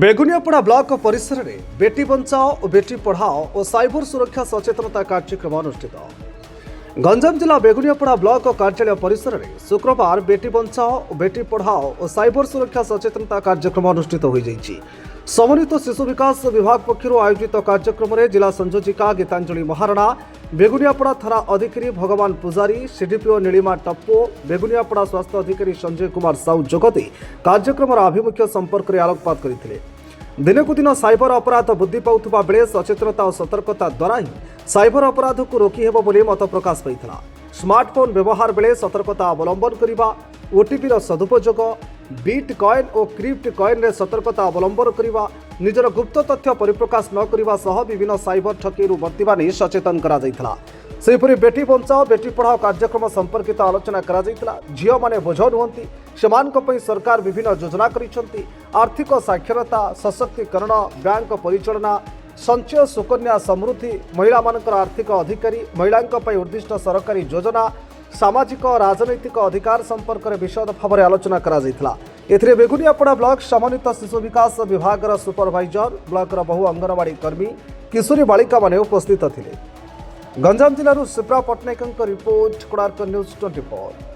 Beguniapada block परिसर में बेटी बचाओ और बेटी पढ़ाओ और साइबर सुरक्षा सचेतनता कार्यक्रम अनुष्ठित। गंजाम जिला बेगुनियापड़ा ब्लॉक कार्यालय परिसर में शुक्रवार बेटी बचाओ और बेटी पढ़ाओ और साइबर सुरक्षा सचेतनता कार्यक्रम अनुष्ठित हो जाइए। समन्वित शिशु विकास विभाग पक्षर आयोजित कार्यक्रम में जिला संयोजिका गीतांजलि महाराणा, बेगुनियापड़ा थाना अधिकारी भगवान पुजारी, सीडीपीओ नीलिमा टप्पो, बेगुनियापड़ा स्वास्थ्य अधिकारी संजय कुमार साहू जोगदे कार्यक्रम आभिमुख्य संपर्क में आलोकपात करते। दिनक दिन साइबर अपराध वृद्धि पाउथुबा बेले सचेतनता और सतर्कता द्वारा ही साइबर अपराध को रोकी हेबो बोली मत प्रकाश पाइथिला। स्मार्टफोन व्यवहार बेले सतर्कता अवलंबन करिबा, ओटीपी सदुपयोग, बिटकॉइन और क्रिप्ट कॉइन रे सतर्कता अवलंबन करिबा, निजर गुप्त तथ्य परिप्रकाश न करिबा सह विभिन्न साइबर ठकीरु बर्तिबा नै सचेतन करा जाइथिला। सेहिपरि बेटी बचाओ बेटी पढ़ाओ कार्यक्रम संपर्कित आलोचना करा जाइथिला। झियो माने बोझ नुहंती, सेमानक पई सरकार विभिन्न योजना करिसंती। आर्थिक साक्षरता, सशक्तिकरण, बैंक परिचालना, संचय सुकन्या समृद्धि, महिला मानकर आर्थिक अधिकारी, महिलांक पई उद्दिष्ट सरकारी योजना, सामाजिक और राजनैतिक अधिकार संपर्क में विशद भाव में आलोचना करा जाइथिला। एथिरे बेगुनियापड़ा ब्लॉक समन्वित शिशु विकास विभाग सुपरभाइजर, ब्लॉक बहु अंगनवाड़ी कर्मी, किशोरी बालिका माने उपस्थित थिले। गंजाम जिलूर शिप्रा पट्टनायक रिपोर्ट, कोणार्क न्यूज 24।